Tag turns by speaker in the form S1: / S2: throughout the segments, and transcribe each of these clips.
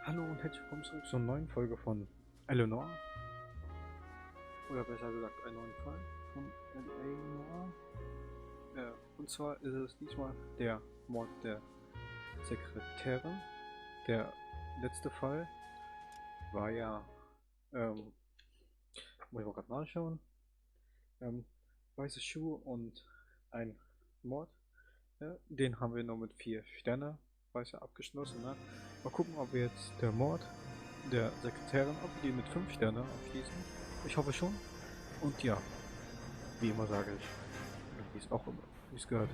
S1: Hallo und herzlich willkommen zurück zur neuen Folge von Noire. Oder besser gesagt, einen neuen Fall von Noire. Und zwar ist es diesmal der Mord der Sekretärin. Der letzte Fall war ja, muss ich mal gerade nachschauen, weiße Schuhe und ein Mord. Den haben wir nur mit 4 Sterne weiter abgeschlossen. Ne? Mal gucken, ob wir jetzt der Mord der Sekretärin, ob wir die mit 5 Sterne abschließen. Ich hoffe schon. Und ja, wie immer sage ich, oder wie es auch immer, wie es gehört.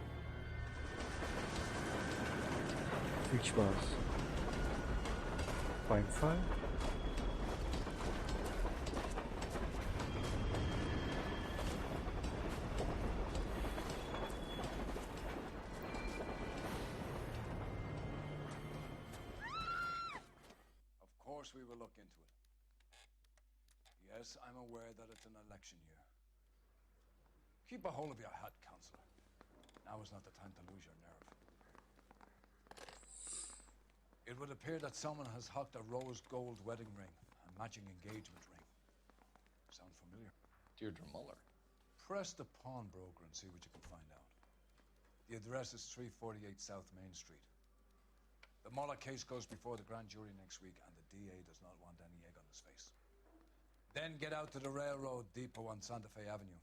S1: Viel Spaß beim Fall.
S2: We will look into it. Yes, I'm aware that it's an election year. Keep a hold of your hat, Counselor. Now is not the time to lose your nerve. It would appear that someone has hocked a rose gold wedding ring and matching engagement ring. Sound familiar?
S3: Deirdre Muller.
S2: Press the pawnbroker and see what you can find out. The address is 348 South Main Street. The Muller case goes before the grand jury next week, and the DA does not want any egg on his face. Then get out to the railroad depot on Santa Fe Avenue.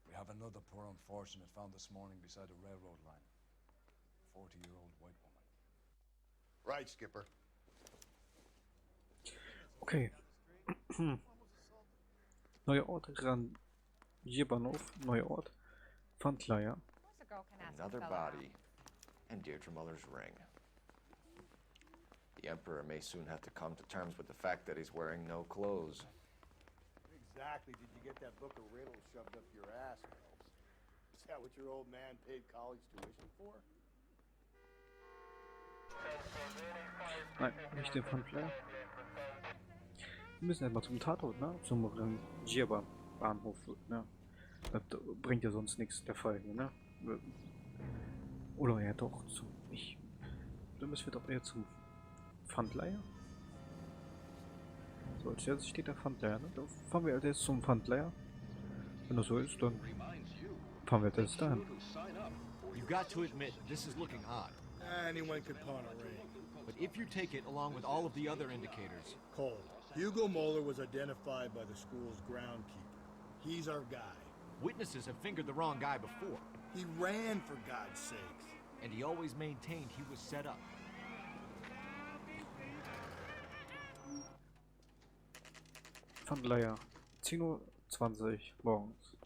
S2: We have another poor unfortunate found this morning beside a railroad line. 40-year-old white woman.
S3: Right, Skipper.
S1: Okay. Neuer Ort, Rangierbahnhof, neuer Ort, Pfandleiher.
S4: Another body, and Deirdre Muller's ring. The Emperor may soon have to come to terms with the fact that he's wearing no clothes.
S5: Exactly did you get that book of riddles shoved up your ass, Phelps? Is that what your old man paid college tuition for?
S1: Nein, nicht den Pfandleiher. Wir müssen erstmal zum Tatort, ne? Zum Rangierbahnhof, ne? Das bringt ja sonst nichts, der Fall hier, ne? Oder ja doch, dann müssen wir doch eher zum Pfandleiher? So, als erstes steht der Pfandleiher, ne? Dann fahren wir als erstes zum Pfandleiher. Wenn das so ist, dann fahren wir als erstes dahin.
S6: You've got to admit, this is looking odd.
S5: Anyone could pawn a ring.
S6: But if you take it along with all of the other indicators...
S5: Cole, Hugo Muller was identified by the school's groundkeeper. He's our guy.
S6: Witnesses have fingered the wrong guy before.
S5: He ran, for God's sakes.
S6: And he always maintained he was set up.
S1: Pfandleiher, 10:20 Uhr morgens.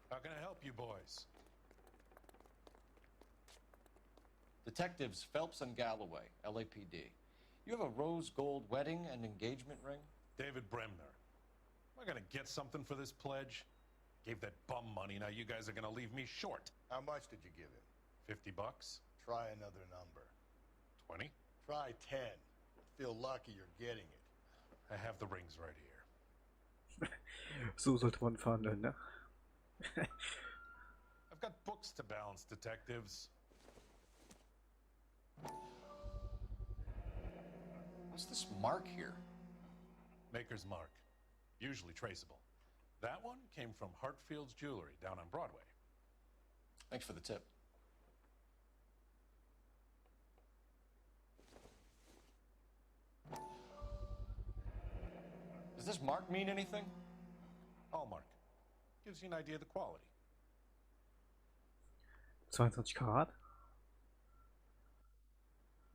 S7: How can I help you boys?
S3: Detectives Phelps and Galloway, LAPD. You have a rose gold wedding and engagement ring?
S7: David Bremner. Am I gonna get something for this pledge? Gave that bum money, now you guys are gonna leave me short.
S5: How much did you give him?
S7: $50?
S5: Try another number.
S7: 20?
S5: Try 10. Feel lucky you're getting it.
S7: I have the rings right here.
S1: So sollte man verhandeln, ne?
S7: I've got books to balance, detectives.
S3: What's this mark here?
S7: Maker's mark. Usually traceable. That one came from Hartfield's Jewelry down on Broadway.
S3: Thanks for the tip. Does this mark mean anything?
S7: Hallmark. Gives you an idea of the quality.
S1: 22 Karat.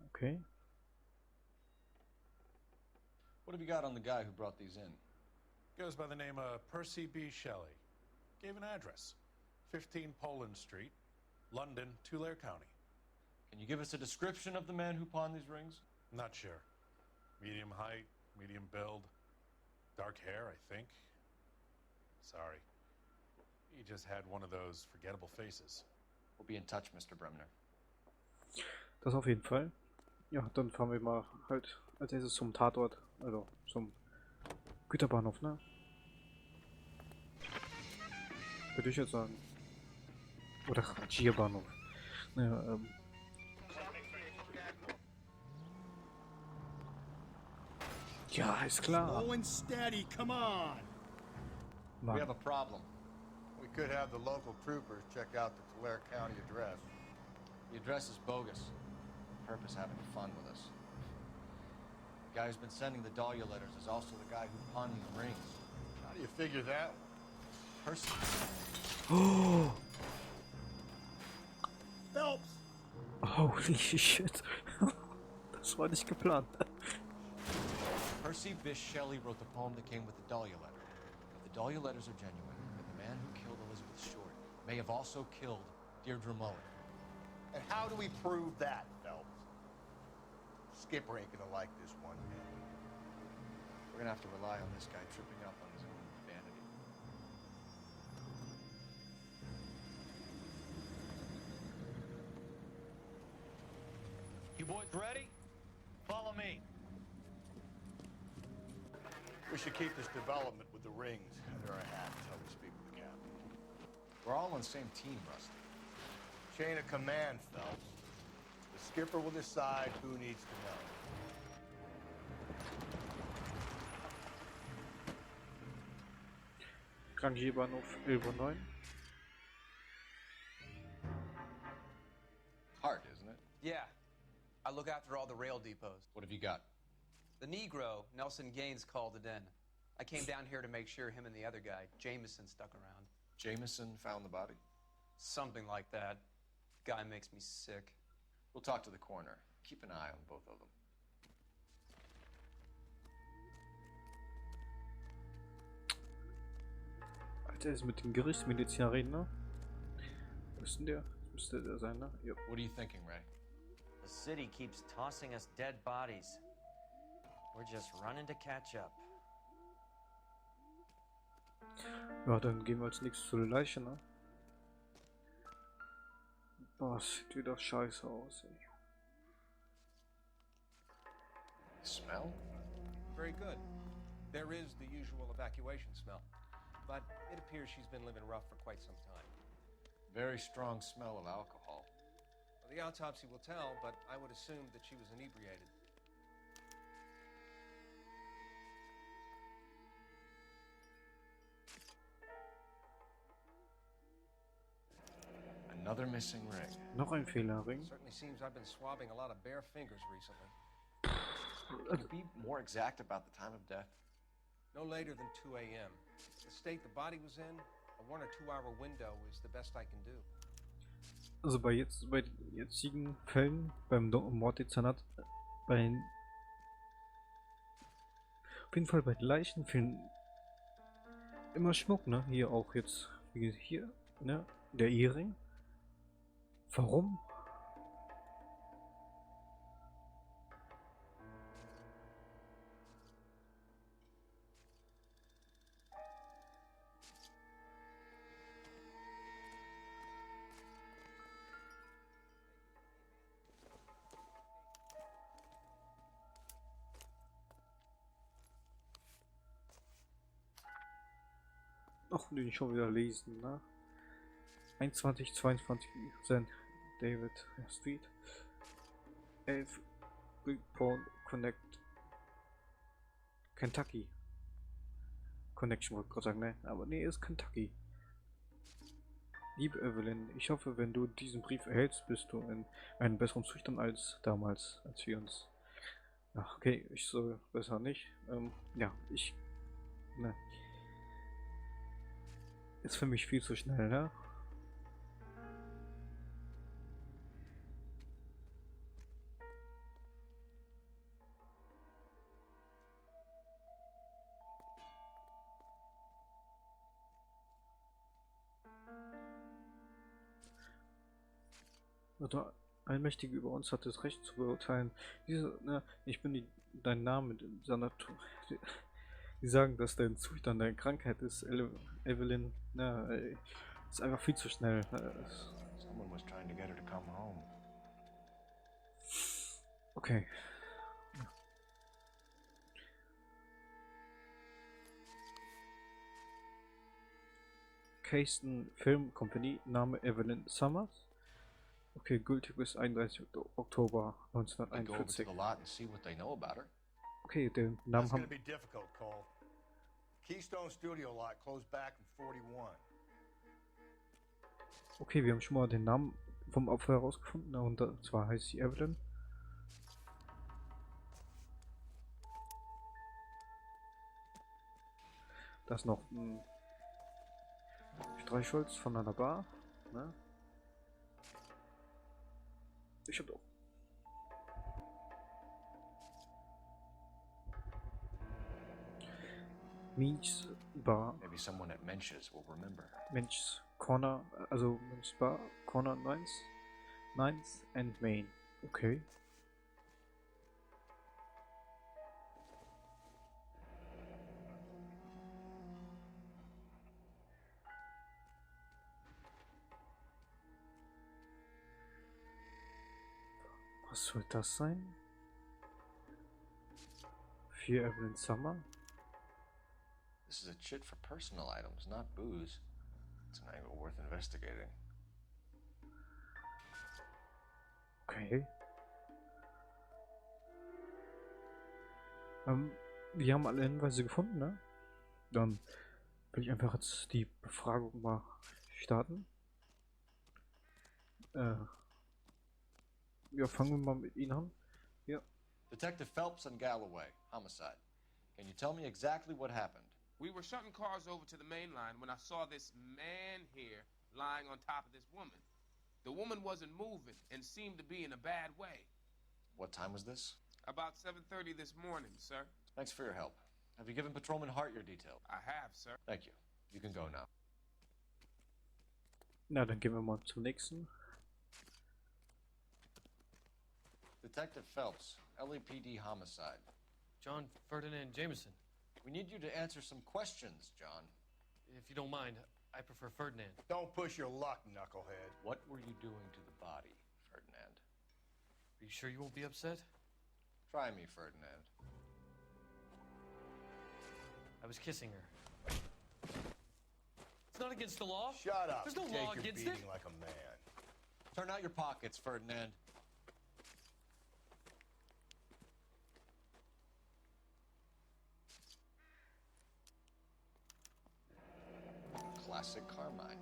S1: Okay.
S3: What have you got on the guy who brought these in?
S7: Goes by the name of Percy B. Shelley. Gave an address. 15 Poland Street, London, Tulare County.
S3: Can you give us a description of the man who pawned these rings?
S7: Not sure. Medium height, medium build. Dark hair, I think. Sorry. He just had one of those forgettable faces.
S3: We'll be in touch, Mr. Bremner.
S1: Das auf jeden Fall. Ja, dann fahren wir mal halt als erstes zum Tatort, also zum Güterbahnhof, ne? würde ich jetzt sagen. Oder Rangierbahnhof. Ja, ja, ist klar.
S5: Slow and steady, come on!
S3: We
S1: Mann.
S3: have a problem.
S5: We could have the local troopers check out the Tulare County address.
S3: The address is bogus. Purpose having fun with us. The guy who's been sending the Dahlia letters is also the guy who pawned the rings.
S5: How do you figure that?
S3: Percy.
S1: Oh,
S5: Phelps!
S1: holy shit. Das war nicht geplant.
S3: Percy Bysshe Shelley wrote the poem that came with the Dahlia letter. If the Dahlia letters are genuine, then the man who killed Elizabeth Short may have also killed Deirdre Mullen.
S5: And how do we prove that, Phelps? Skipper ain't gonna like this one bit.
S3: We're gonna have to rely on this guy tripping up on his own vanity.
S6: You boys ready? Follow me.
S5: We should keep this development with the rings under our hat until we speak with the captain.
S3: We're all on the same team, Rusty.
S5: Chain of command, Phelps. The skipper will decide who needs to know.
S1: Rangierbahnhof 11.9.
S3: Hard, isn't it?
S8: Yeah. I look after all the rail depots.
S3: What have you got?
S8: The Negro, Nelson Gaines, called it in. I came down here to make sure him and the other guy, Jameson, stuck around.
S3: Jameson found the body?
S8: Something like that. Guy makes me sick.
S3: We'll talk to the coroner. Keep an eye on both of them.
S1: Alter, ist mit dem Gerichtsmediziner reden, ne? Wo ist denn der? Das müsste der sein, ne? Ja.
S3: What are you thinking, Ray?
S9: The city keeps tossing us dead bodies. We're just running to catch up.
S1: Ja, dann gehen wir als nächstes zu der Leiche, ne? Boah, das sieht wieder scheiße aus, ey.
S3: Smell?
S10: Very good. There is the usual evacuation smell. But it appears she's been living rough for quite some time.
S3: Very strong smell of alcohol.
S10: Well, the autopsy will tell, but I would assume that she was inebriated.
S3: Another missing ring.
S1: Noch ein Fehlerring.
S10: Certainly seems I've been swabbing a lot of bare fingers recently.
S3: Could you be more exact about the time of death?
S10: No later than 2 a.m. The state the body was in, a 1 or 2 hour window is the best I can do.
S1: Also bei jetzigen Fällen, beim Morddezernat, auf jeden Fall bei den Leichen fehlen immer Schmuck, ne? Hier auch jetzt, wie hier, ne? Der Ehering. Warum? Ach, den schon wieder lesen, ne? 21, 22 St. David Street. 11 Report Connect Kentucky. Connection wollte ich gerade sagen, ne? Aber nee, ist Kentucky. Liebe Evelyn, ich hoffe, wenn du diesen Brief erhältst, bist du in einem besseren Zustand als damals, als wir uns. Ja, okay, ich soll besser nicht. Ja, ne. Ist für mich viel zu schnell, ne? Der Allmächtige über uns hat das Recht zu beurteilen. Ich bin dein Name in seiner die sagen, dass dein Zustand deine Krankheit ist, Evelyn. Ist einfach viel zu schnell.
S3: Someone was trying to get her to come home.
S1: Okay. Caston Film Company, Name Evelyn Summers. Okay, gültig bis 31. Oktober
S3: I go over to
S1: 1941.
S3: the lot and see what they know about her.
S1: Okay, den Namen
S5: That's gonna
S1: haben...
S5: be difficult, Cole. Keystone Studio lot closed back in 41.
S1: Okay, wir haben schon mal den Namen vom Opfer herausgefunden, und zwar heißt sie Evelyn. Da ist noch ein Streichholz von einer Bar. Ne? Ich hab doch. Mensch Bar.
S3: Maybe someone at Mensch's will remember her.
S1: Mensch Corner, also Mensch Bar, Corner 9th and Main. Okay. Was soll das sein? Für Evelyn Summer?
S3: This is a chit for personal items, not booze. It's an angle worth investigating.
S1: Okay. Wir haben alle Hinweise gefunden, ne? Dann will ich einfach jetzt die Befragung mal starten. Ja, fangen wir mal mit Ihnen an. Ja.
S3: Detective Phelps and Galloway, homicide. Can you tell me exactly what happened?
S11: We were shunting cars over to the main line when I saw this man here lying on top of this woman. The woman wasn't moving and seemed to be in a bad way.
S3: What time was this?
S11: About 7:30 this morning, sir.
S3: Thanks for your help. Have you given Patrolman Hart your details?
S11: I have, sir.
S3: Thank you. You can go now.
S1: Na, dann gehen wir mal zum nächsten.
S3: Detective Phelps, LAPD homicide.
S12: John Ferdinand Jameson.
S3: We need you to answer some questions, John.
S12: If you don't mind, I prefer Ferdinand.
S5: Don't push your luck, knucklehead.
S3: What were you doing to the body, Ferdinand?
S12: Are you sure you won't be upset?
S3: Try me, Ferdinand.
S12: I was kissing her. It's not against the law.
S5: Shut up.
S12: There's no
S5: Take
S12: law
S5: your
S12: against
S5: beating
S12: it.
S5: like a man.
S3: Turn out your pockets, Ferdinand. Classic Carmine.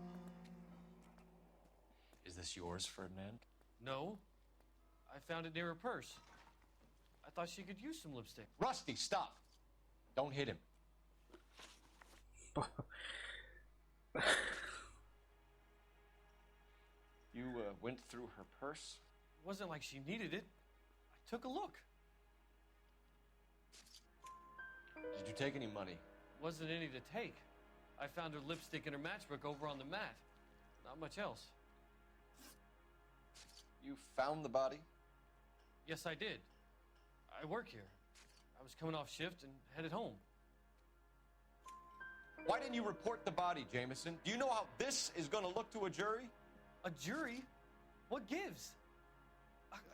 S3: Is this yours, Ferdinand?
S12: No. I found it near her purse. I thought she could use some lipstick.
S3: Rusty, stop! Don't hit him. You went through her purse?
S12: It wasn't like she needed it. I took a look.
S3: Did you take any money?
S12: Wasn't any to take. I found her lipstick and her matchbook over on the mat. Not much else.
S3: You found the body?
S12: Yes, I did. I work here. I was coming off shift and headed home.
S3: Why didn't you report the body, Jameson? Do you know how this is going to look to a jury?
S12: A jury? What gives?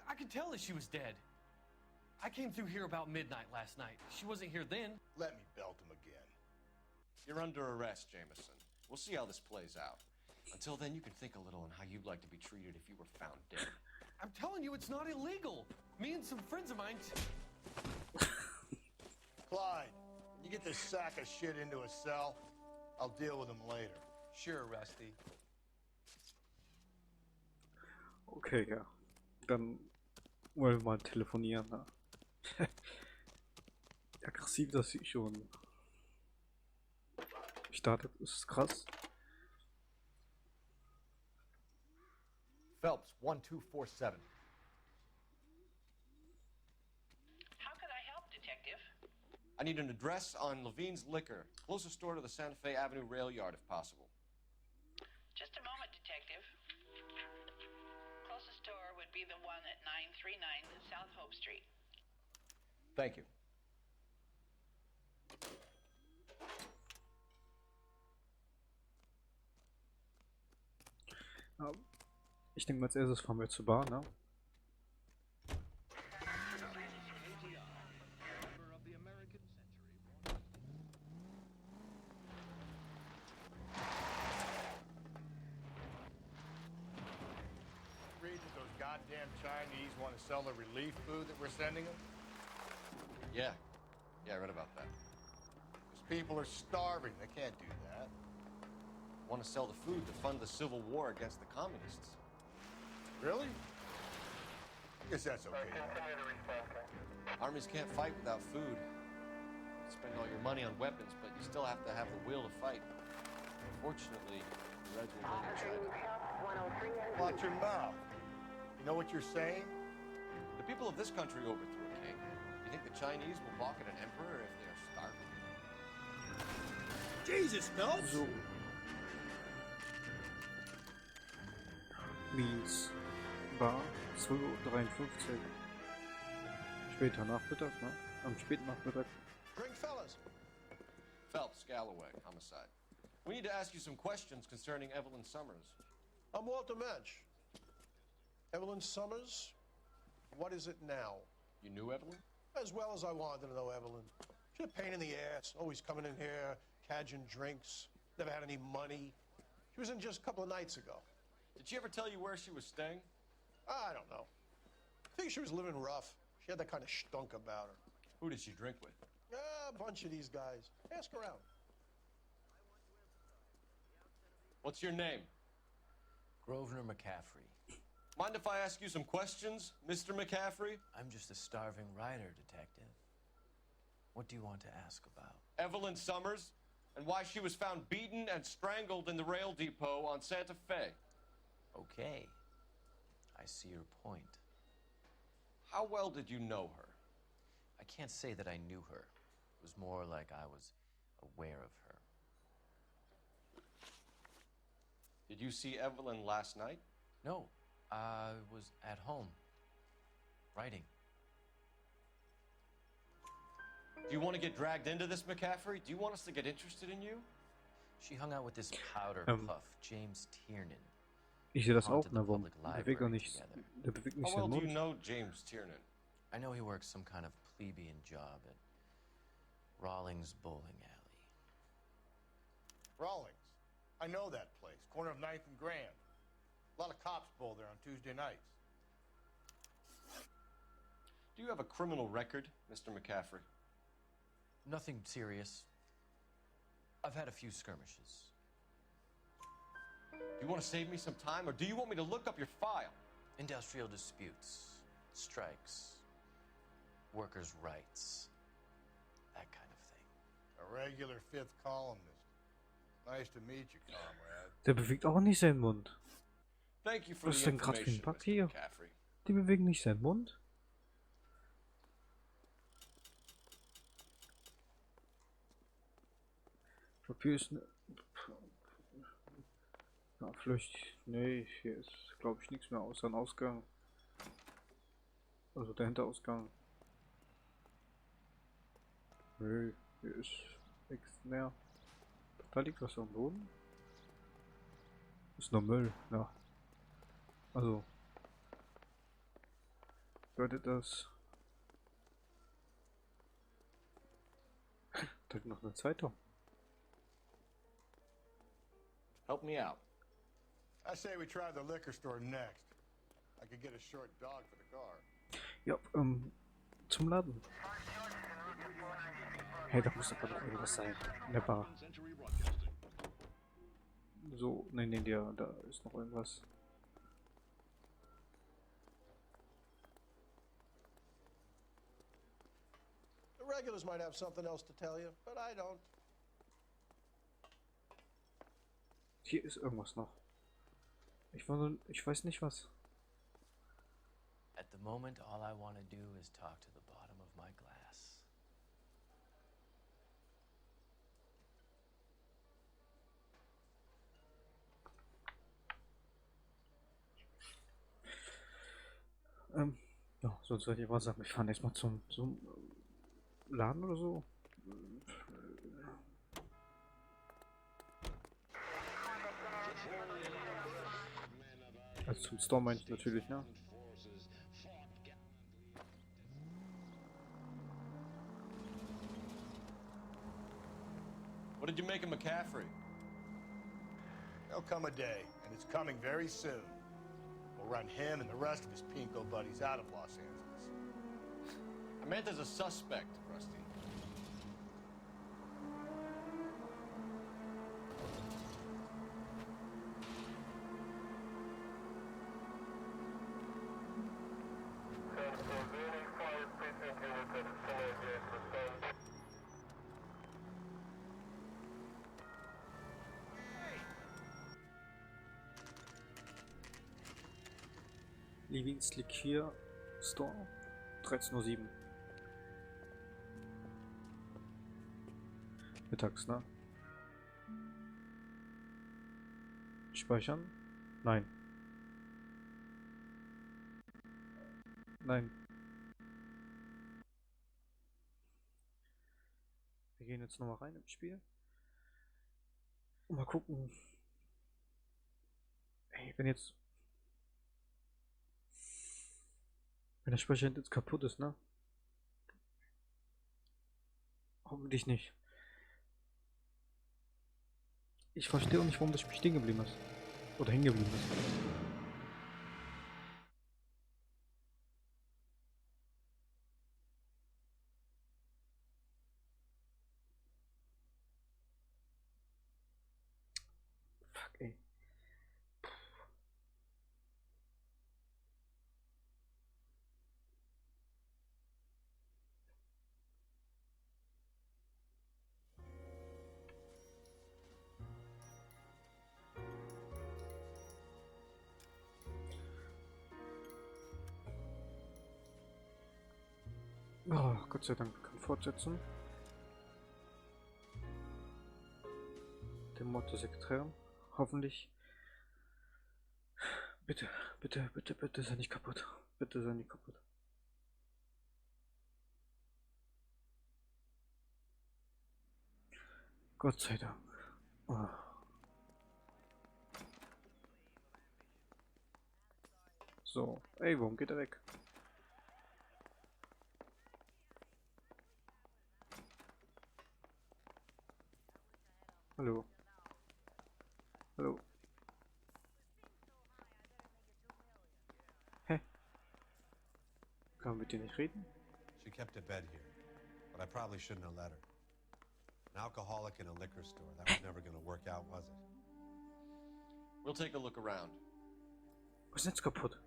S12: I could tell that she was dead. I came through here about midnight last night. She wasn't here then.
S5: Let me belt him again.
S3: You're under arrest, Jameson. We'll see how this plays out. Until then, you can think a little on how you'd like to be treated if you were found dead.
S12: I'm telling you, it's not illegal. Me and some friends of mine...
S5: Clyde, when you get this sack of shit into a cell, I'll deal with him later.
S8: Sure, Rusty.
S1: Okay, ja. Dann wollen wir mal telefonieren. Ne? Aggressiv, dass sie schon startet, ist krass.
S10: Phelps, 1247.
S13: How can I help, Detective?
S3: I need an address on Levine's Liquor, closest store to the Santa Fe Avenue rail yard, if possible.
S13: Just a moment, Detective. Closest store would be the one at 939 South Hope Street.
S10: Thank you.
S1: Ja, ich denke mal, als erstes fahren wir zur Bar, ne?
S5: goddamn Chinese want to sell the relief food that we're sending them?
S3: Yeah. Yeah, I read about that.
S5: Those people are starving. They can't do that.
S3: Want to sell the food to fund the civil war against the communists.
S5: Really? Guess that's okay.
S3: Armies can't fight without food. You spend all your money on weapons, but you still have to have the will to fight. Unfortunately, the Reds will win in China.
S5: Watch your mouth. You know what you're saying?
S3: The people of this country overthrew a king. You think the Chinese will balk at an emperor if they are starving?
S5: Jesus, Phelps!
S1: So. Means war 2:53 Uhr. Später Nachmittag, ne? Am späten Nachmittag.
S10: Drink, fellas.
S3: Phelps, Galloway, homicide. We need to ask you some questions concerning Evelyn Summers.
S10: I'm Walter Mensch. Evelyn Summers? What is it now?
S3: You knew Evelyn?
S10: As well as I wanted to know Evelyn. She's a pain in the ass, always coming in here, cadging drinks, never had any money. She was in just a couple of nights ago.
S3: Did she ever tell you where she was staying?
S10: I don't know. I think she was living rough. She had that kind of stunk about her.
S3: Who did she drink with?
S10: A bunch of these guys. Ask around.
S3: What's your name?
S14: Grosvenor McCaffrey.
S3: Mind if I ask you some questions, Mr. McCaffrey?
S14: I'm just a starving writer, detective. What do you want to ask about?
S3: Evelyn Summers, and why she was found beaten and strangled in the rail depot on Santa Fe.
S14: Okay. I see your point.
S3: How well did you know her?
S14: I can't say that I knew her. It was more like I was aware of her.
S3: Did you see Evelyn last night?
S14: No, I was at home, writing.
S3: Do you want to get dragged into this, McCaffrey? Do you want us to get interested in you?
S14: She hung out with this powder puff, James Tiernan.
S1: Ich sehe das auch, ne? Warum bewegt er nicht? Der bewegt nicht
S3: How well
S1: seinen
S3: do you
S1: Mund.
S3: know James Tiernan?
S14: I know he works some kind of plebeian job at Rawlings Bowling Alley.
S5: Rawlings. I know that place. Corner of 9th and Grand. A lot of cops bowl there on Tuesday nights.
S3: Do you have a criminal record, Mr. McCaffrey?
S14: Nothing serious. I've had a few skirmishes.
S3: Do you want to save me some time, or do you want me to look up your file?
S14: Industrial disputes, strikes, workers' rights, that kind of thing.
S5: A regular fifth columnist. Nice to meet you, comrade.
S1: Der bewegt auch nicht seinen Mund.
S3: Thank you for
S1: Was ist
S3: the
S1: denn gerade für ein
S3: information,
S1: Bug hier?
S3: Mr. McCaffrey.
S1: Die bewegen nicht seinen Mund. Papier ist ne. Ja, vielleicht. Nee, hier ist, glaube ich, nichts mehr außer ein Ausgang. Also der Hinterausgang. Nö, hier ist nichts mehr. Da liegt was am Boden. Ist nur Müll, ja. Also. Bedeutet das. Da liegt noch eine Zeitung.
S3: Help me out.
S5: I say we try the liquor store next. I could get a short dog for the car.
S1: Ja, zum Laden. Hey, da muss aber noch irgendwas sein. In der Bar. So, nein, da ist noch irgendwas.
S10: The regulars might have something else to tell you, but I don't.
S1: Hier ist irgendwas noch. Ich weiß nicht was.
S14: At the moment, all I want to do is talk to the bottom of my glass.
S1: Ja, sonst würde ich mal sagen, wir fahren erstmal zum Laden oder so. Also zum Store meine ich natürlich, ne?
S3: What did you make of McCaffrey?
S5: There'll come a day, and it's coming very soon, We'll run him and the rest of his pinko buddies out of Los Angeles.
S3: I meant as a suspect, Rusty.
S1: Lieblingslikör Store 13:07 Uhr. Mittags, ne? Speichern? Nein. Nein. Wir gehen jetzt nochmal rein im Spiel. Und mal gucken. Ey, wenn der Speicher jetzt kaputt ist, ne? Hoffentlich nicht. Ich verstehe auch nicht, warum das Spiel stehen geblieben ist. Oder hängen geblieben ist. Fuck, ey. Oh, Gott sei Dank, wir können fortsetzen. Den Mord der Sekretärin. Hoffentlich. Bitte, bitte, bitte, bitte sei nicht kaputt. Bitte sei nicht kaputt. Gott sei Dank. Oh. So, ey, warum geht er weg? Hallo. Hallo. Hä? Kann man mit dir nicht reden?
S15: She kept a bed here, but I probably shouldn't have let her. An alcoholic in a liquor store, that was never going to work out, was it?
S3: We'll take a look around.
S1: Was ist jetzt kaputt?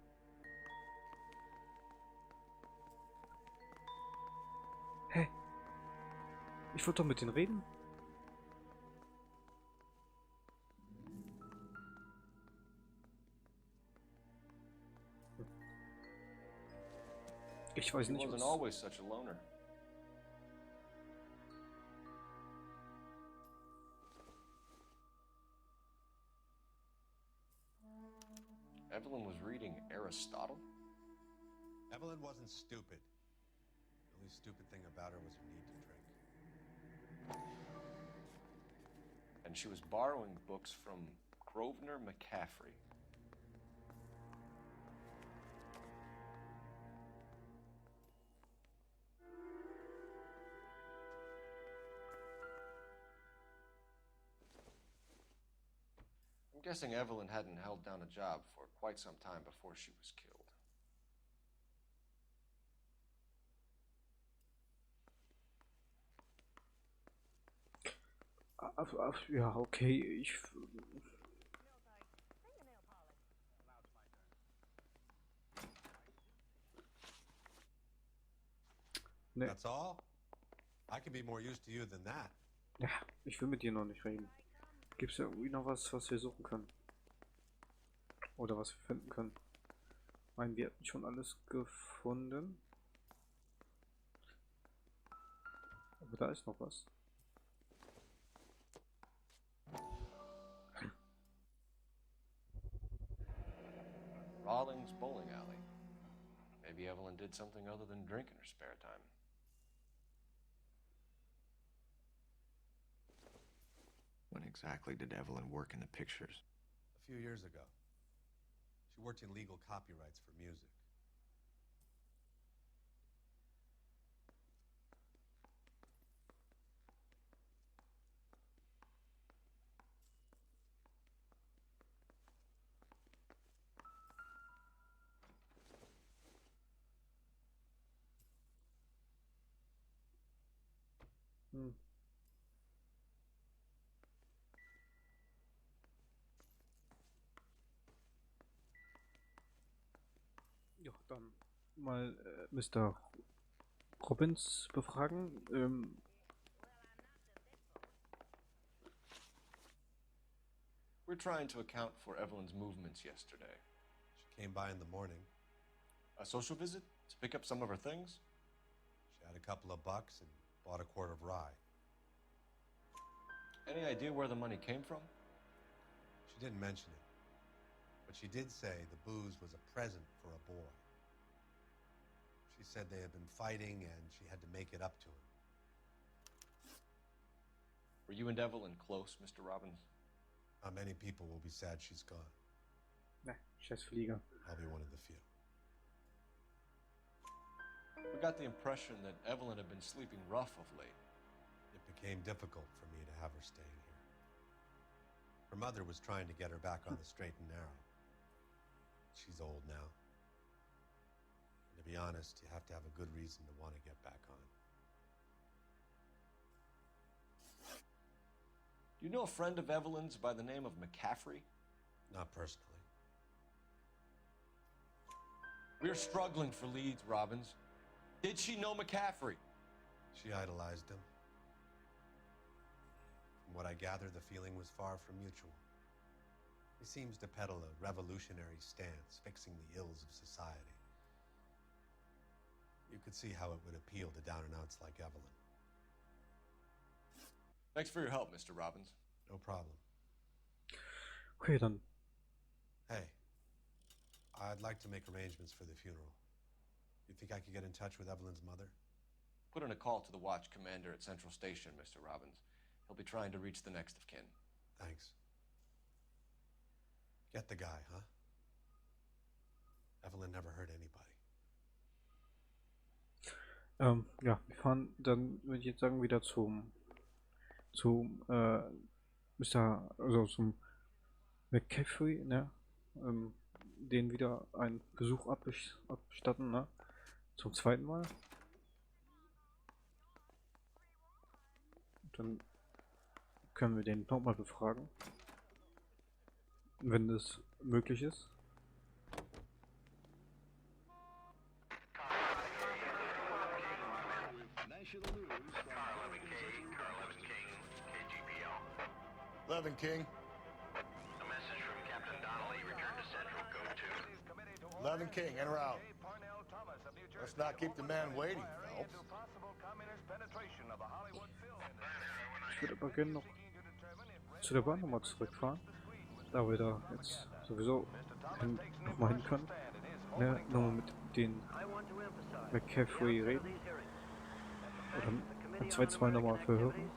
S1: Hä? Ich wollte doch mit denen reden. Ich weiß nicht,
S3: was... always such a loner. Evelyn was reading Aristotle?
S15: Evelyn wasn't stupid. The only stupid thing about her was her need to drink.
S3: And she was borrowing books from Grosvenor McCaffrey. I'm guessing Evelyn hadn't held down a job for quite some time before she was killed.
S1: Ja, okay, Nee.
S15: That's all? I can be more used to you than that.
S1: Ja, ich will mit dir noch nicht reden. Gibt's ja irgendwie noch was wir suchen können? Oder was wir finden können? Ich meine, wir hatten schon alles gefunden. Aber da ist noch was.
S3: Rawlings Bowling Alley. Maybe Evelyn did something other than drink in her spare time.
S4: When exactly did Evelyn work in the pictures?
S15: A few years ago. She worked in legal copyrights for music.
S1: Hm. Ja, dann mal Mr. Robbins befragen.
S3: We're trying to account for Evelyn's movements yesterday.
S15: She came by in the morning.
S3: A social visit? To pick up some of her things?
S15: She had a couple of bucks and bought a quart of rye.
S3: Any idea where the money came from?
S15: She didn't mention it, but she did say the booze was a present for a boy. She said they had been fighting and she had to make it up to him.
S3: Were you and Evelyn close, Mr. Robbins?
S15: Many people will be sad she's gone.
S1: Ne, scheiß Flieger.
S15: I'll be one of the few.
S3: We got the impression that Evelyn had been sleeping rough of late.
S15: It became difficult for me to have her staying here. Her mother was trying to get her back on the straight and narrow. She's old now. And to be honest, you have to have a good reason to want to get back on.
S3: Do you know a friend of Evelyn's by the name of McCaffrey?
S15: Not personally.
S3: We're struggling for leads, Robbins. Did she know McCaffrey?
S15: She idolized him. From what I gather, the feeling was far from mutual. He seems to peddle a revolutionary stance, fixing the ills of society. You could see how it would appeal to down-and-outs like Evelyn.
S3: Thanks for your help, Mr. Robbins.
S15: No problem.
S1: Okay, dann.
S15: Hey, I'd like to make arrangements for the funeral. You think I could get in touch with Evelyn's mother?
S3: Put in a call to the watch commander at Central Station, Mr. Robbins. He'll be trying to reach the next of kin.
S15: Thanks. Get the guy, huh? Evelyn never hurt anybody.
S1: Ja, wir fahren dann, würde ich jetzt sagen, wieder zum zum McCaffrey, ne? Den wieder einen Besuch abstatten, ne? Zum zweiten Mal. Und dann können wir den nochmal befragen. Wenn das möglich ist.
S5: Levin King.
S16: A message from Captain Donnelly. Return to Central. Go to.
S5: Levin King, in or out? Let's not keep the man waiting, Phelps.
S1: Ich würde aber gerne noch zu der Bahn nochmal zurückfahren. Da wir da jetzt sowieso nochmal hin können. Ne, nochmal mit den McCaffrey reden. Oder ein zweites Mal nochmal verhören.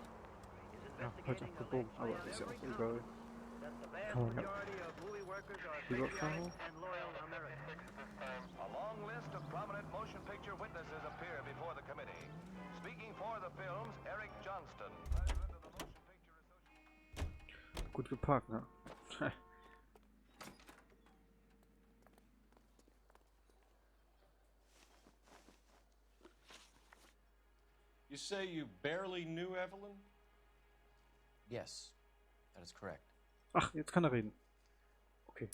S1: Ja, heute auch gebogen, aber ist ja auch egal. Kann man ja rüberfahren.
S17: A long list of prominent motion picture witnesses appear before the committee. Speaking for the films, Eric Johnston, president of the Motion Picture Association.
S1: Gut geparkt, ne?
S3: You say you barely knew Evelyn?
S14: Yes, that is correct.
S1: Ach, jetzt kann er reden. Okay.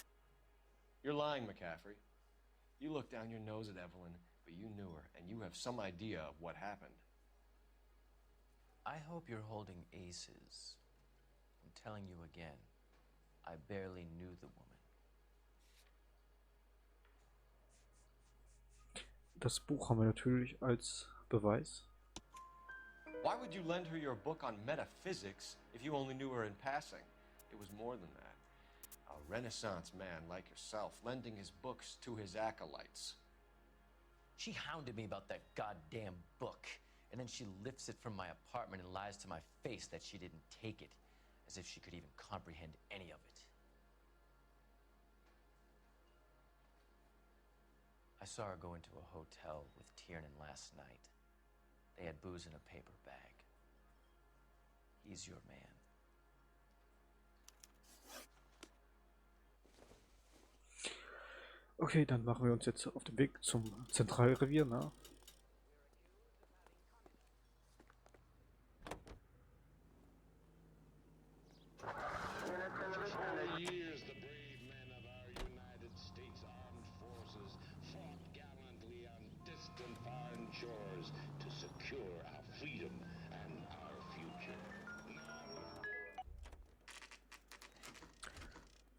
S3: You're lying, McCaffrey. You looked down your nose at Evelyn, but you knew her, and you have some idea of what happened.
S14: I hope you're holding aces. I'm telling you again, I barely knew the woman.
S1: Das Buch haben wir natürlich als Beweis.
S3: Why would you lend her your book on metaphysics if you only knew her in passing? It was more than that. A Renaissance man like yourself, lending his books to his acolytes.
S14: She hounded me about that goddamn book, and then she lifts it from my apartment and lies to my face that she didn't take it, as if she could even comprehend any of it. I saw her go into a hotel with Tiernan last night. They had booze in a paper bag. He's your man.
S1: Okay, dann machen wir uns jetzt auf den Weg zum Zentralrevier, ne?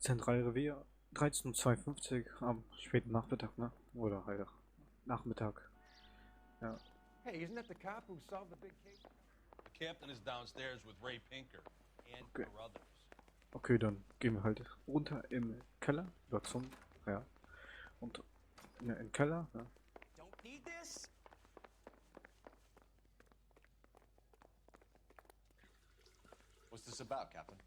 S1: Zentralrevier 13:52 am späten Nachmittag, ne? Oder halt Nachmittag. Ja.
S18: Hey, isn't that the cop who solved the big case?
S6: The captain is downstairs with Ray Pinker and
S1: Okay.
S6: Carruthers.
S1: Okay, dann gehen wir halt runter im Keller, oder zum, ja. Und ne, im Keller, ja.
S9: Don't need this?
S3: What's this about, Captain?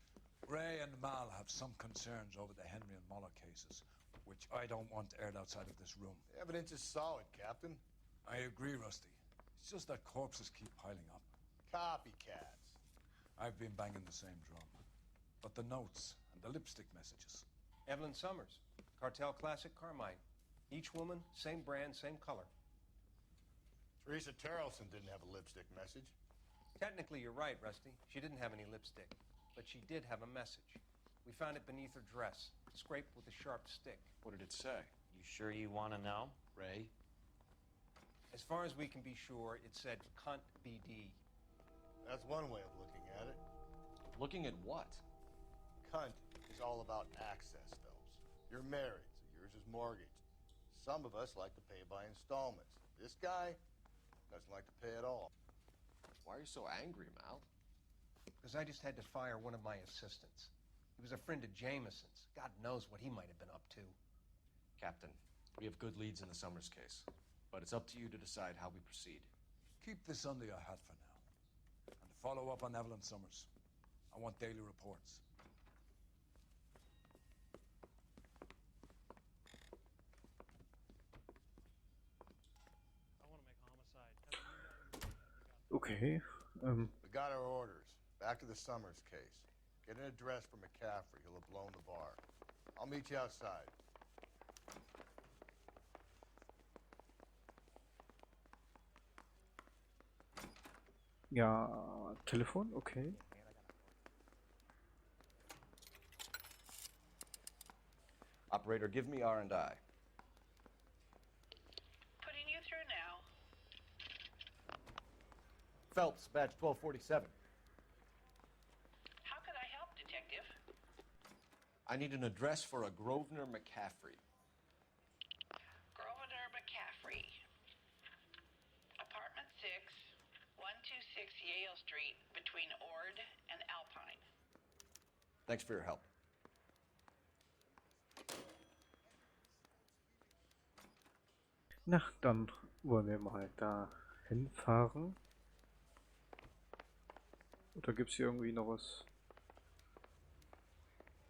S2: Ray and Mal have some concerns over the Henry and Muller cases, which I don't want aired outside of this room.
S5: The evidence is solid, Captain.
S2: I agree, Rusty. It's just that corpses keep piling up.
S5: Copycats.
S2: I've been banging the same drum. But the notes and the lipstick messages.
S18: Evelyn Summers, Cartel Classic Carmine. Each woman, same brand, same color.
S5: Teresa Terrelson didn't have a lipstick message.
S18: Technically, you're right, Rusty. She didn't have any lipstick, but she did have a message. We found it beneath her dress, scraped with a sharp stick.
S3: What did it say?
S9: You sure you want to know?
S3: Ray?
S18: As far as we can be sure, it said cunt BD.
S5: That's one way of looking at it.
S3: Looking at what?
S5: Cunt is all about access, Phelps. You're married, so yours is mortgaged. Some of us like to pay by installments. This guy doesn't like to pay at all.
S3: Why are you so angry, Mal?
S18: Because I just had to fire one of my assistants. He was a friend of Jameson's. God knows what he might have been up to.
S3: Captain, we have good leads in the Summers case, but it's up to you to decide how we proceed.
S2: Keep this under your hat for now. And follow up on Evelyn Summers. I want daily reports.
S1: Okay,
S5: We got our orders. Back to the Summers case. Get an address for McCaffrey. He'll have blown the bar. I'll meet you outside.
S1: ja, Telefon, okay.
S3: Operator, give me R&I.
S13: Putting you through now.
S3: Phelps, badge 1247.
S13: How could I help, Detective?
S3: I need an address for a Grosvenor McCaffrey.
S13: Grosvenor McCaffrey. Apartment 6, 126 Yale Street, between Ord and Alpine.
S3: Thanks for your help.
S1: Na, dann wollen wir mal da hinfahren. Oder gibt es hier irgendwie noch was?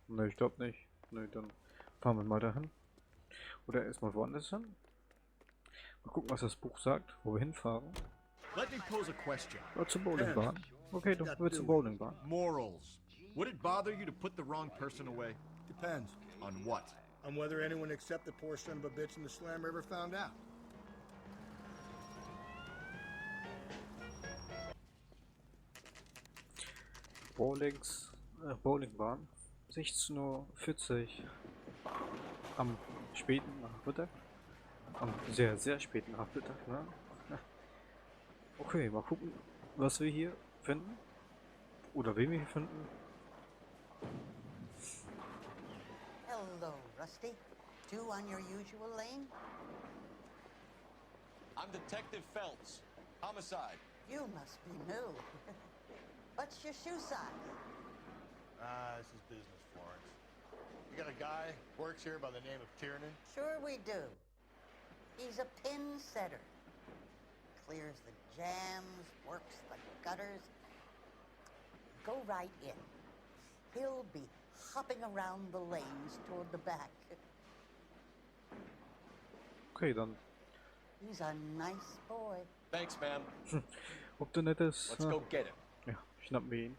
S1: Ne, ich glaube nicht. Ne, dann fahren wir mal dahin. Oder erstmal woanders hin. Mal gucken, was das Buch sagt, wo wir hinfahren.
S19: Let me pose a question.
S1: Oder zur Bowlingbahn. Okay, dann wir zur Bowlingbahn.
S19: Morals. Would it bother you to put the wrong person away?
S5: Depends.
S19: On what?
S5: On whether anyone except the poor son of a bitch in the slammer ever found out.
S1: Bowlingbahn. 16:40 Uhr am späten Nachmittag. Am sehr, sehr späten Nachmittag, ne? Okay, mal gucken, was wir hier finden. Oder wen wir hier finden.
S20: Hello, Rusty. Two on your usual lane?
S3: I'm Detective Phelps. Homicide.
S20: You must be new. What's your shoe size?
S5: This is business, Florence. You got a guy who works here by the name of Tiernan?
S20: Sure we do. He's a pin setter. Clears the jams, works the gutters. Go right in. He'll be hopping around the lanes toward the back.
S1: Okay, dann.
S20: He's a nice boy.
S3: Thanks, ma'am.
S1: Ob der nett ist.
S3: Let's go get him.
S1: Ja, schnappen wir ihn.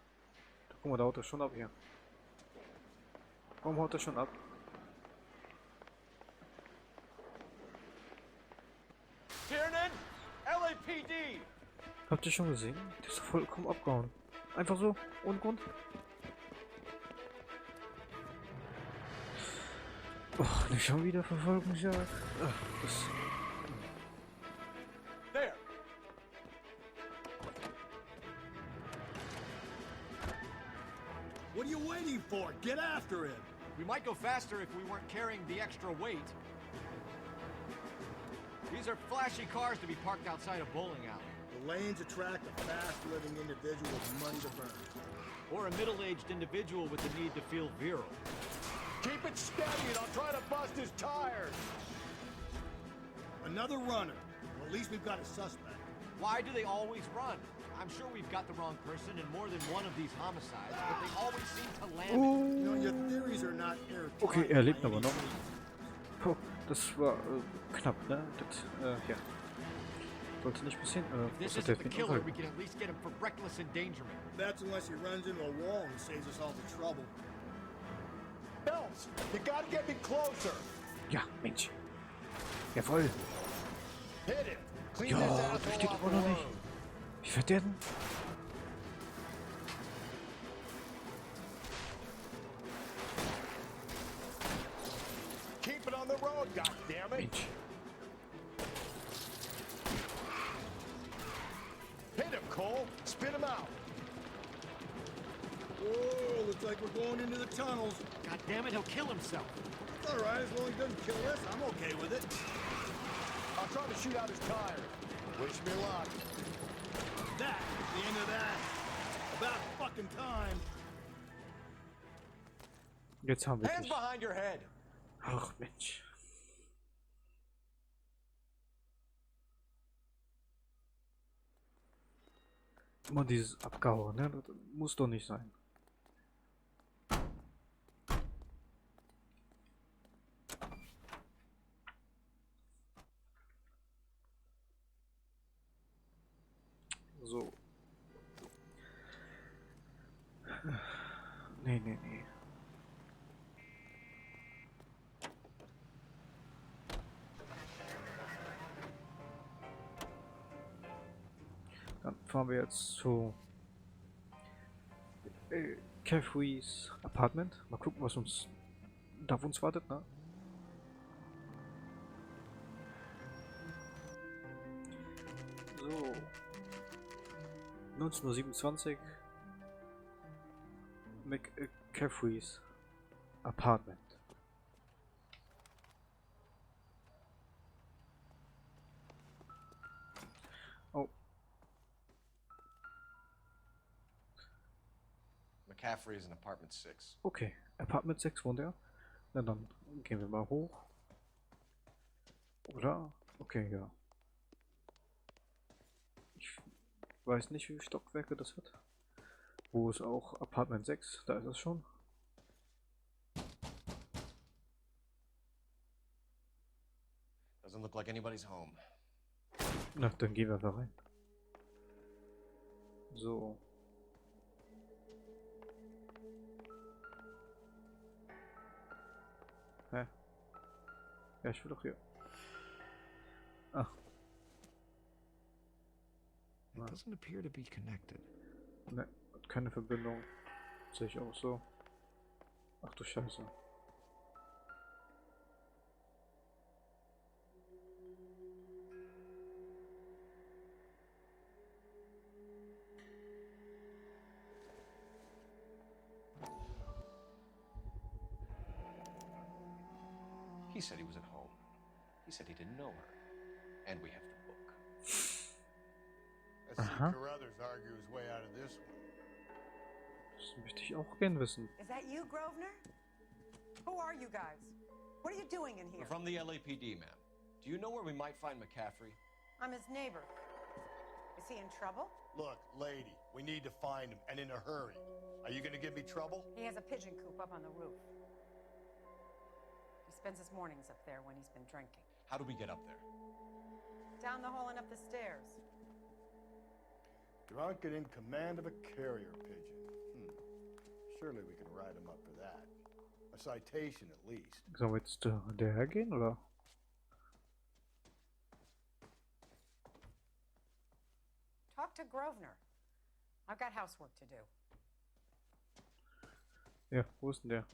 S1: Da, guck mal, da haut er schon ab hier. Warum haut er schon ab?
S3: Tiernan! LAPD!
S1: Habt ihr schon gesehen? Der ist vollkommen abgehauen. Einfach so, ohne Grund. Och, nicht schon wieder Verfolgungsjagd. Ach, das...
S3: There!
S19: What are you waiting for? Get after him! We might go faster if we weren't carrying the extra weight. These are flashy cars to be parked outside a bowling alley.
S5: The lanes attract a fast-living individual with money to burn.
S19: Or a middle-aged individual with the need to feel virile.
S5: Keep it steady and I'll try to bust his tires. Another runner. Well, at least we've got a suspect.
S19: Why do they always run? I'm sure we've got the wrong person in more than one of these homicides, but they always seem to land it.
S5: You know, your theories are not airtight.
S1: Okay, er lebt aber noch. Oh, das war knapp, ne? Das, ja. Sollte nicht passieren.
S19: If this
S1: Was hat der
S19: isn't the
S1: für
S19: killer,
S1: einen
S19: we can at least get him for reckless endangerment.
S5: That's unless he runs into a wall and saves us all the trouble. Phelps, you gotta get me closer.
S1: Ja, Mensch. Jawohl.
S5: Hit it. Clean
S1: Ja,
S5: this
S1: der
S5: asshole
S1: steht
S5: off
S1: immer
S5: the
S1: noch nicht.
S5: road.
S1: Wie fährt der denn?
S5: Keep it on the road, goddammit.
S1: Mensch.
S5: Hit him, Cole. Spit him out. Whoa, looks like we're going into the tunnels.
S19: God damn it, he'll kill himself.
S5: It's all right, as long as he doesn't kill us, I'm okay with it. I'll try to shoot out his tire. Wish me luck. That is the end of that. About fucking time.
S1: Jetzt haben wir
S3: Hands
S1: dich.
S3: behind your head.
S1: Ach, Mensch. Immer dieses Abgehauen, ne? Das muss doch nicht sein. So. Nee, nee, nee. Dann fahren wir jetzt zu Caffreys Apartment. Mal gucken, was uns da auf uns wartet, ne? So. 19:27 Uhr. Caffreys Apartment. Oh.
S3: McCaffrey is in apartment 6.
S1: Okay, Apartment 6 wohnt er. Na dann gehen wir mal hoch. Oder? Okay, ja. Ich weiß nicht, wie viele Stockwerke das hat. Wo ist auch Apartment 6? Da ist es schon.
S3: Doesn't look like anybody's home.
S1: Na, dann gehen wir da rein. So. Hä? Ja, ich will doch hier. Ah.
S4: It doesn't appear to be connected.
S1: Ne, hat keine Verbindung. Sehe ich auch so. Ach du Scheiße.
S3: He said he was at home. He said he didn't know her. And we have the book.
S5: Let's see Carruthers argue his way out of this one.
S1: Das möchte ich auch gern wissen.
S21: Is that you, Grosvenor? Who are you guys? What are you doing in here?
S3: We're from the LAPD, ma'am. Do you know where we might find McCaffrey?
S21: I'm his neighbor. Is he in trouble?
S5: Look, lady, we need to find him, and in a hurry. Are you gonna give me trouble?
S21: He has a pigeon coop up on the roof. He spends his mornings up there when he's been drinking.
S3: How do we get up there?
S21: Down the hall and up the stairs.
S5: Drunk and in command of a carrier pigeon. Surely we can write him up for that. A citation at least.
S1: Sollen wir jetzt daher gehen, oder?
S21: Talk to Grosvenor. I've got housework to do.
S1: Ja, wo ist denn der?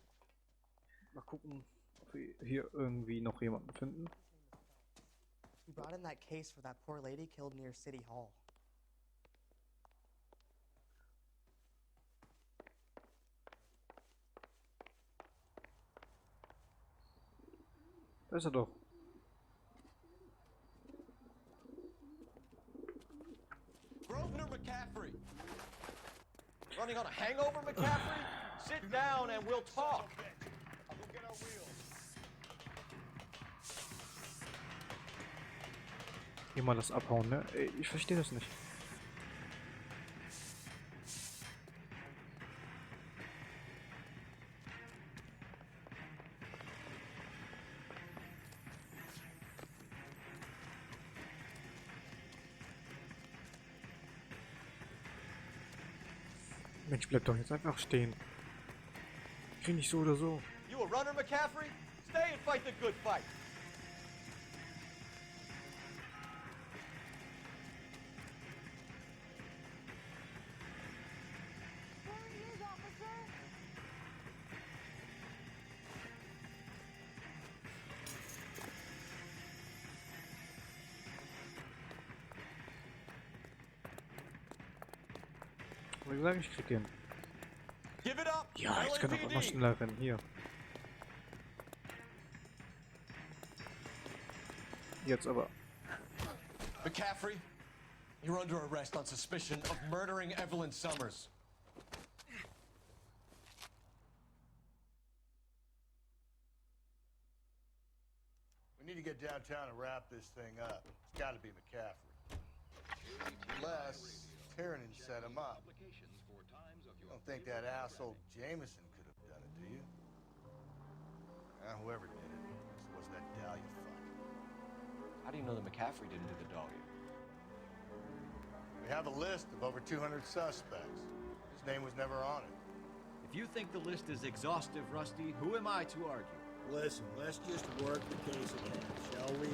S1: Mal gucken, ob wir hier irgendwie noch jemanden finden.
S22: We brought in that case for that poor lady killed near City Hall.
S1: Da ist er doch.
S19: Grosvenor McCaffrey. Running on a hangover, McCaffrey? Sit down and we'll talk.
S10: I'll go get our wheels.
S1: Immer das abhauen, ne? Ey, ich verstehe das nicht. Mensch, bleib doch jetzt einfach stehen. Krieg ich so oder so.
S19: You a runner, McCaffrey? Stay and fight the good fight.
S1: Wie gesagt, ich krieg ihn.
S19: Give it up.
S1: Ja, ich kann auch immer schneller rennen. Hier. Jetzt aber.
S19: McCaffrey, you're under arrest on suspicion of murdering Evelyn Summers.
S10: We need to get downtown and wrap this thing up. It's got to be McCaffrey. Unless Tiernan set him up. You don't think that asshole Jameson could have done it, do you? Whoever did it, this was that Dahlia fuck.
S3: How do you know that McCaffrey didn't do the Dahlia?
S10: We have a list of over 200 suspects. His name was never on it.
S19: If you think the list is exhaustive, Rusty, who am I to argue?
S5: Listen, let's just work the case at hand, shall we?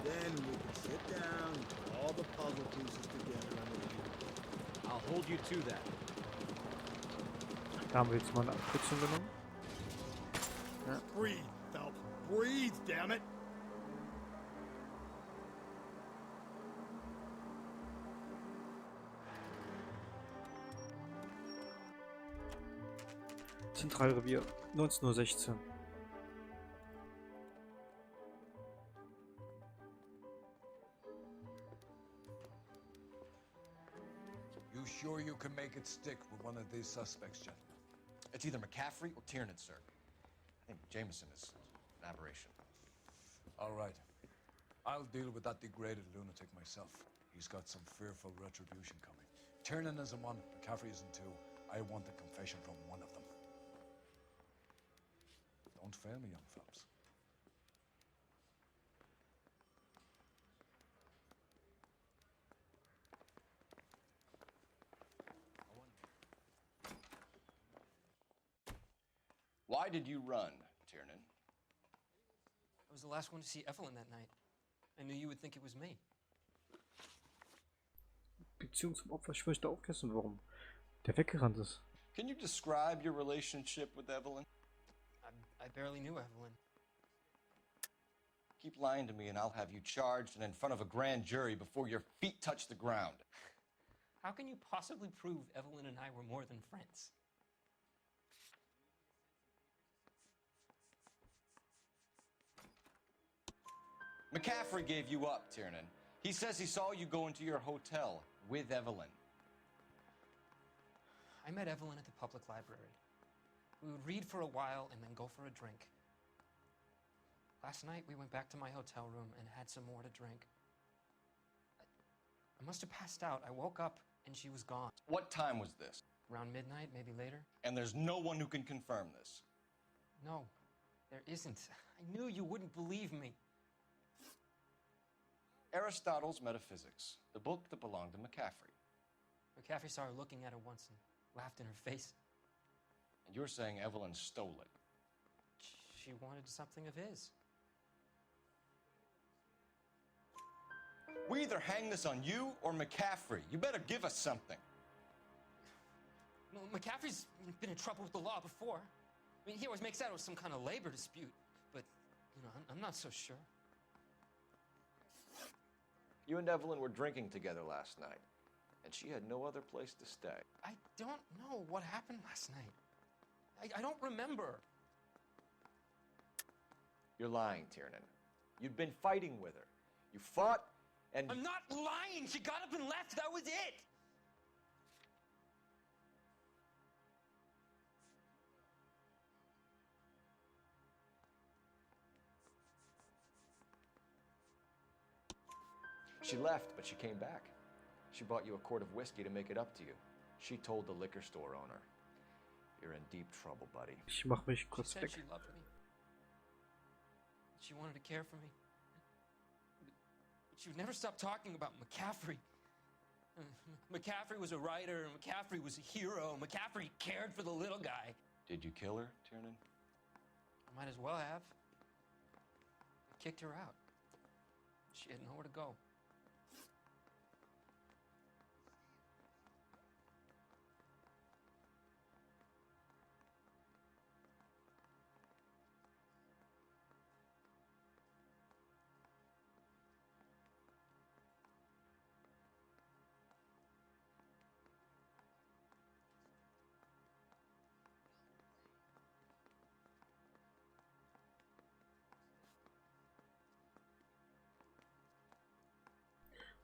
S5: Then we can sit down and put all the puzzle pieces together on the end.
S19: I'll hold you to that.
S1: Da haben wir jetzt mal eine Abkürzung genommen. Ja.
S5: Breathe, Phelps. Breathe, damn it!
S1: Zentralrevier, 19:16 Uhr.
S2: You sure you can make it stick with one of these suspects, gentlemen?
S3: It's either McCaffrey or Tiernan, sir. I think Jameson is an aberration.
S2: All right. I'll deal with that degraded lunatic myself. He's got some fearful retribution coming. Tiernan isn't one, McCaffrey isn't two. I want a confession from one of them. Don't fail me, young Phelps.
S3: Why did you run, Tiernan?
S12: I was the last one to see Evelyn that night. I knew you would think it was me.
S1: Beziehung zum Opfer schwächt aufgessen, warum der weggerannt ist.
S3: Can you describe your relationship with Evelyn?
S12: I barely knew Evelyn.
S3: Keep lying to me and I'll have you charged and in front of a grand jury before your feet touch the ground.
S12: How can you possibly prove Evelyn and I were more than friends?
S3: McCaffrey gave you up, Tiernan. He says he saw you go into your hotel with Evelyn.
S12: I met Evelyn at the public library. We would read for a while and then go for a drink. Last night, we went back to my hotel room and had some more to drink. I must have passed out. I woke up and she was gone.
S3: What time was this?
S12: Around midnight, maybe later.
S3: And there's no one who can confirm this.
S12: No, there isn't. I knew you wouldn't believe me.
S3: Aristotle's Metaphysics, the book that belonged to McCaffrey.
S12: McCaffrey saw her looking at her once and laughed in her face.
S3: And you're saying Evelyn stole it?
S12: She wanted something of his.
S3: We either hang this on you or McCaffrey. You better give us something.
S12: Well, McCaffrey's been in trouble with the law before. I mean, he always makes out it was some kind of labor dispute. But, you know, I'm not so sure.
S3: You and Evelyn were drinking together last night, and she had no other place to stay.
S12: I don't know what happened last night. I don't remember.
S4: You're lying, Tiernan. You'd been fighting with her. You fought, and...
S12: I'm not lying! She got up and left! That was it!
S4: She left, but she came back. She bought you a quart of whiskey to make it up to you. She told the liquor store owner. You're in deep trouble, buddy.
S1: Ich mach mich
S12: She
S1: kurz
S12: said
S1: weg.
S12: she loved me. She wanted to care for me. She would never stop talking about McCaffrey. McCaffrey was a writer, and McCaffrey was a hero. McCaffrey cared for the little guy.
S4: Did you kill her, Tiernan?
S12: I might as well have. I kicked her out. She had nowhere to go.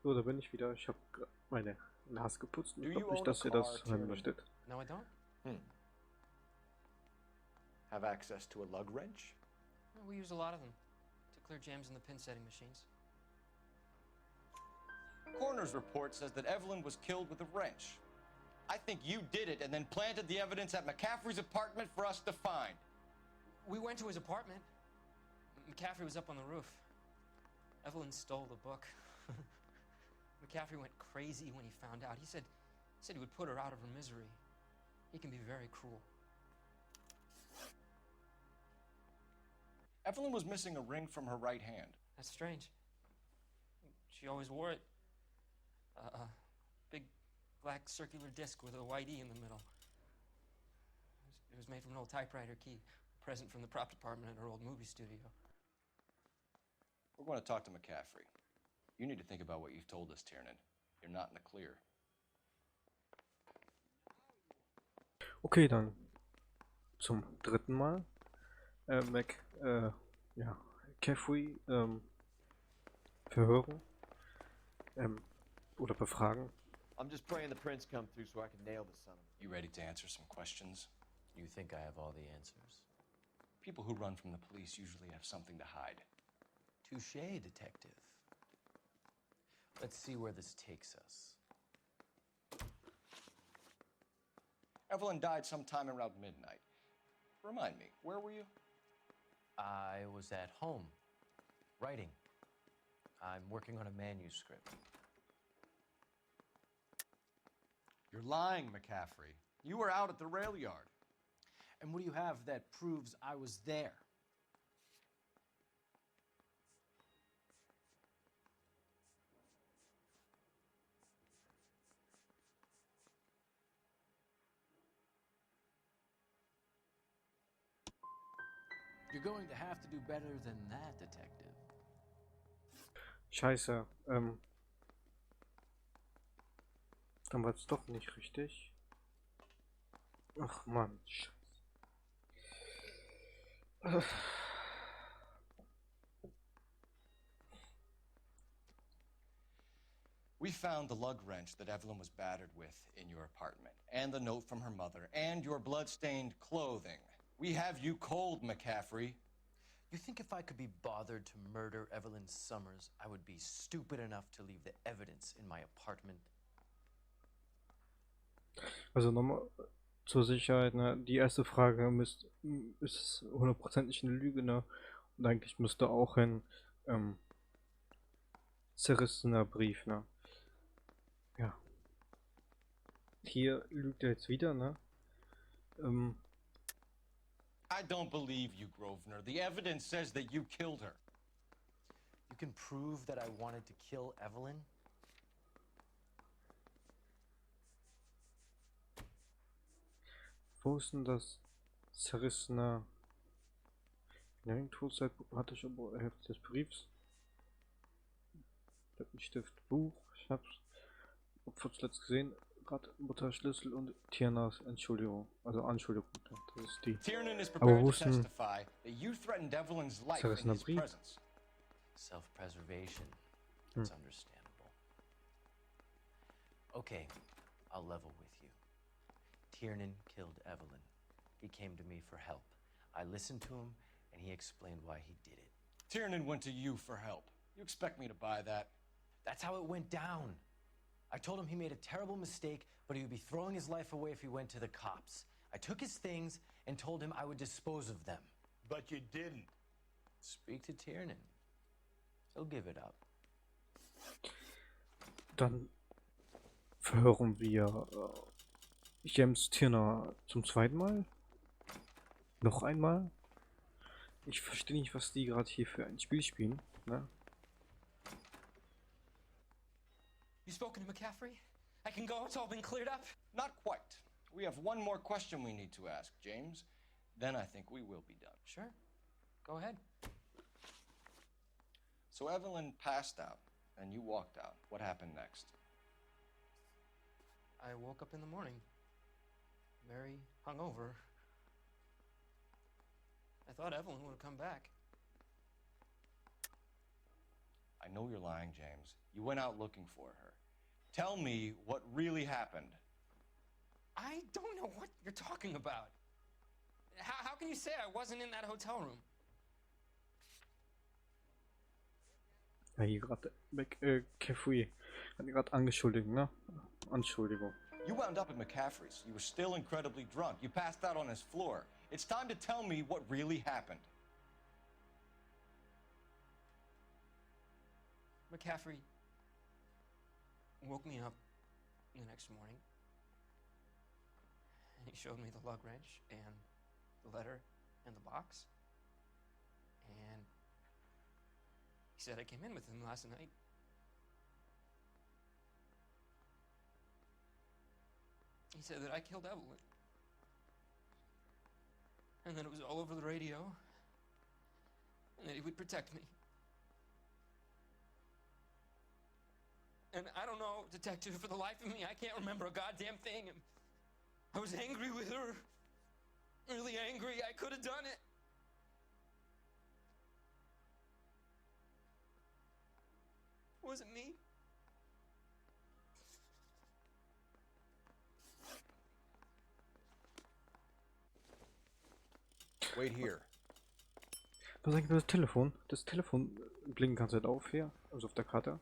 S1: So, da bin ich wieder. Ich habe meine Nase geputzt und ich glaube nicht, dass ihr das hören möchtet.
S12: No, I don't.
S4: Have access to a lug wrench?
S12: Well, we use a lot of them to clear jams in the pin setting machines.
S19: Coroner's report says that Evelyn was killed with a wrench. I think you did it and then planted the evidence at McCaffrey's apartment for us to find.
S12: We went to his apartment. McCaffrey was up on the roof. Evelyn stole the book. McCaffrey went crazy when he found out. He said he would put her out of her misery. He can be very cruel.
S19: Evelyn was missing a ring from her right hand.
S12: That's strange. She always wore it. A big black circular disc with a white E in the middle. It was made from an old typewriter key, a present from the prop department at her old movie studio.
S19: We're going to talk to McCaffrey. You need to think about what you've told us, Tiernan. You're not in the clear.
S1: Okay, dann zum dritten Mal. Caffrey verhören oder befragen.
S3: I'm just praying the prints come through so I can nail the son of a...
S19: You ready to answer some questions?
S14: You think I have all the answers?
S19: People who run from the police usually have something to hide.
S14: Touché, detective. Let's see where this takes us.
S19: Evelyn died sometime around midnight. Remind me, where were you?
S14: I was at home, writing. I'm working on a manuscript.
S19: You're lying, McCaffrey. You were out at the rail yard.
S14: And what do you have that proves I was there? You're going to have to do better than that, detective.
S1: Scheiße, dann war es doch nicht richtig. Ach Mann, Scheiße.
S19: We found the lug wrench that Evelyn was battered with in your apartment, and the note from her mother, and your blood-stained clothing. We have you cold, McCaffrey.
S14: You think if I could be bothered to murder Evelyn Summers, I would be stupid enough to leave the evidence in my apartment?
S1: Also nochmal zur Sicherheit, ne? Die erste Frage ist hundertprozentig eine Lüge, ne? Und eigentlich müsste auch ein zerrissener Brief, ne? Ja. Hier lügt er jetzt wieder, ne?
S19: I don't believe you, Grosvenor. The evidence says that you killed her.
S14: You can prove that I wanted to kill Evelyn?
S1: Wo ist denn das zerrissene Todzeitbuch? Hatte ich aber Hälfte des Briefs. Stift, Buch. Ich hab's zuletzt gesehen. gerade Mutterschlüssel und Tiernas Entschuldigung. Also Anschuldigung. Das ist die.
S19: Tiernan is
S1: Aber
S19: prepared
S1: wo
S19: to
S1: ist denn
S19: testify that you threatened Evelyn's life in
S1: zerrissener
S19: his
S1: Brief?
S19: presence.
S14: Self-preservation. It's understandable. Okay, I'll level with you. Tiernan killed Evelyn. He came to me for help. I listened to him, and he explained why he did it.
S19: Tiernan went to you for help. You expect me to buy that?
S14: That's how it went down. I told him he made a terrible mistake, but he would be throwing his life away if he went to the cops. I took his things and told him I would dispose of them.
S5: But you didn't.
S14: Speak to Tiernan. He'll give it up.
S1: Dann verhören wir James Tierner zum zweiten Mal. Noch einmal. Ich verstehe nicht, was die gerade hier für ein Spiel spielen. Ne?
S12: You spoken to McCaffrey? I can go, it's all been cleared up?
S19: Not quite. We have one more question we need to ask, James. Then I think we will be done.
S12: Sure. Go ahead.
S19: So Evelyn passed out, and you walked out. What happened next?
S12: I woke up in the morning, very hungover. I thought Evelyn would have come back.
S19: I know you're lying, James. You went out looking for her. Tell me what really happened.
S12: I don't know what you're talking about. How can you say I wasn't in that hotel room?
S1: Ja, hier gerade McCaffrey hat gerade angeschuldigt, ne? Anschuldigung.
S19: You wound up at McCaffrey's. You were still incredibly drunk. You passed out on his floor. It's time to tell me what really happened.
S12: McCaffrey woke me up the next morning, and he showed me the lug wrench and the letter and the box, and he said I came in with him last night. He said that I killed Evelyn, and that it was all over the radio, and that he would protect me. And I don't know, detective, for the life of me, I can't remember a goddamn thing. And I was angry with her. Really angry. I could have done it. It wasn't me.
S19: Wait here.
S1: Was ist eigentlich das Telefon? Das Telefon blinkt die ganze Zeit auf hier, also auf der Karte.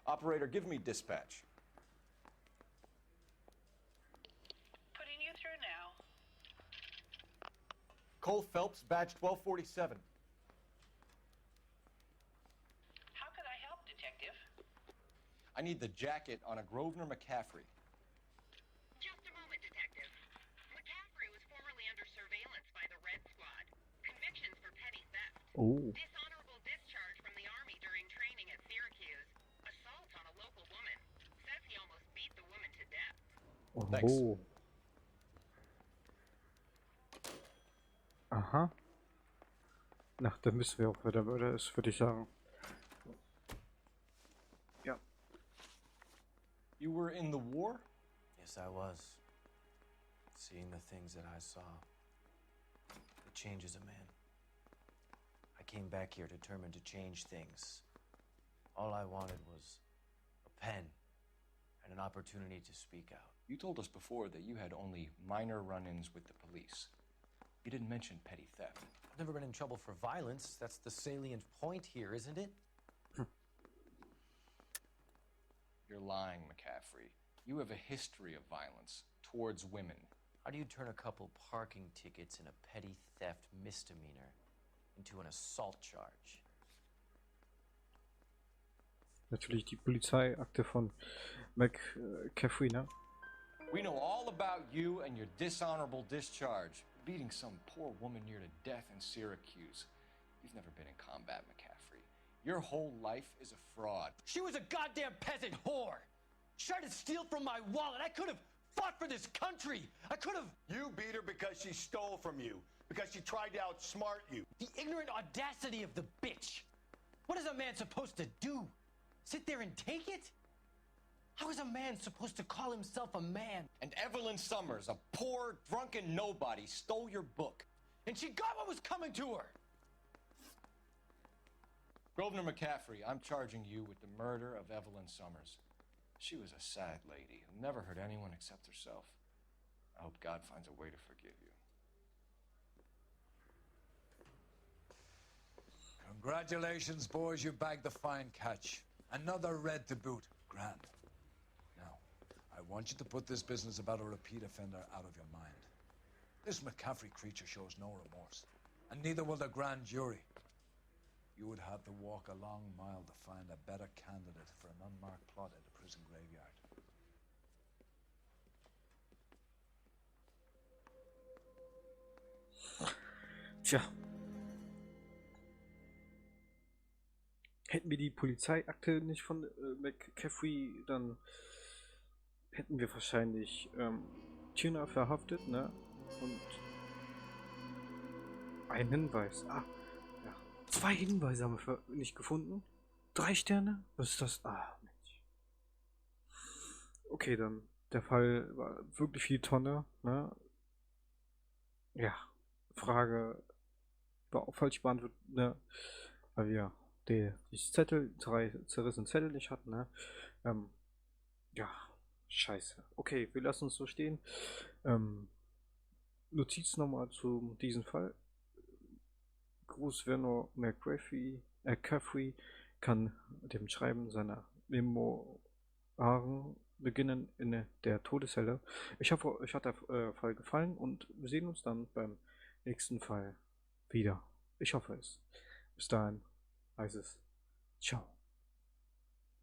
S19: Operator, give me dispatch.
S13: Putting you through now.
S19: Cole Phelps, badge 1247.
S13: How could I help, Detective?
S19: I need the jacket on a Grosvenor McCaffrey.
S13: Just a moment, Detective. McCaffrey was formerly under surveillance by the Red Squad. Convictions for petty theft.
S1: Oh.
S13: Dishonorable discharge from the Army during training at Syracuse. Assault on a local woman. Says he almost beat the woman to death.
S1: Oh. Aha. Na, dann wissen wir auch, wer der Mörder ist, würde ich sagen. Ja.
S19: You were in the war?
S14: Yes, I was. Seeing the things that I saw. It changes a man. I came back here determined to change things. All I wanted was a pen and an opportunity to speak out.
S19: You told us before that you had only minor run-ins with the police. You didn't mention petty theft.
S14: I've never been in trouble for violence. That's the salient point here, isn't it?
S19: You're lying, McCaffrey. You have a history of violence towards women.
S14: How do you turn a couple parking tickets and a petty theft misdemeanor into an assault charge?
S1: Natürlich die Polizeiakte von McCaffrey, ne?
S19: We know all about you and your dishonorable discharge. Beating some poor woman near to death in Syracuse. You've never been in combat, McCaffrey. Your whole life is a fraud.
S14: She was a goddamn peasant whore! She tried to steal from my wallet! I could have fought for this country! I could have...
S5: You beat her because she stole from you. Because she tried to outsmart you.
S14: The ignorant audacity of the bitch! What is a man supposed to do? Sit there and take it? How is a man supposed to call himself a man?
S4: And Evelyn Summers, a poor, drunken nobody, stole your book.
S14: And she got what was coming to her!
S4: Grosvenor McCaffrey, I'm charging you with the murder of Evelyn Summers. She was a sad lady who never hurt anyone except herself. I hope God finds a way to forgive you.
S2: Congratulations, boys, you bagged the fine catch. Another red to boot. Grand. Now, I want you to put this business about a repeat offender out of your mind. This McCaffrey creature shows no remorse, and neither will the grand jury. You would have to walk a long mile to find a better candidate for an unmarked plot at a prison graveyard.
S1: Tja. Hätten wir die Polizeiakte nicht von McCaffrey, dann hätten wir wahrscheinlich Tina verhaftet, ne? Und ein Hinweis. Ah, ja. 2 Hinweise haben wir nicht gefunden. 3 Sterne? Was ist das? Ah, Mensch. Okay, dann. Der Fall war wirklich viel Tonne, ne? Ja. Frage war auch falsch beantwortet, ne? Weil wir die Zettel, 3 zerrissene Zettel nicht hatten, ne? Ja, scheiße. Okay, wir lassen es so stehen. Notiz nochmal zu diesem Fall. Großwerner McCaffrey kann dem Schreiben seiner Memoiren beginnen in der Todeszelle. Ich hoffe, euch hat der Fall gefallen und wir sehen uns dann beim nächsten Fall wieder. Ich hoffe es. Bis dahin heißt es ciao.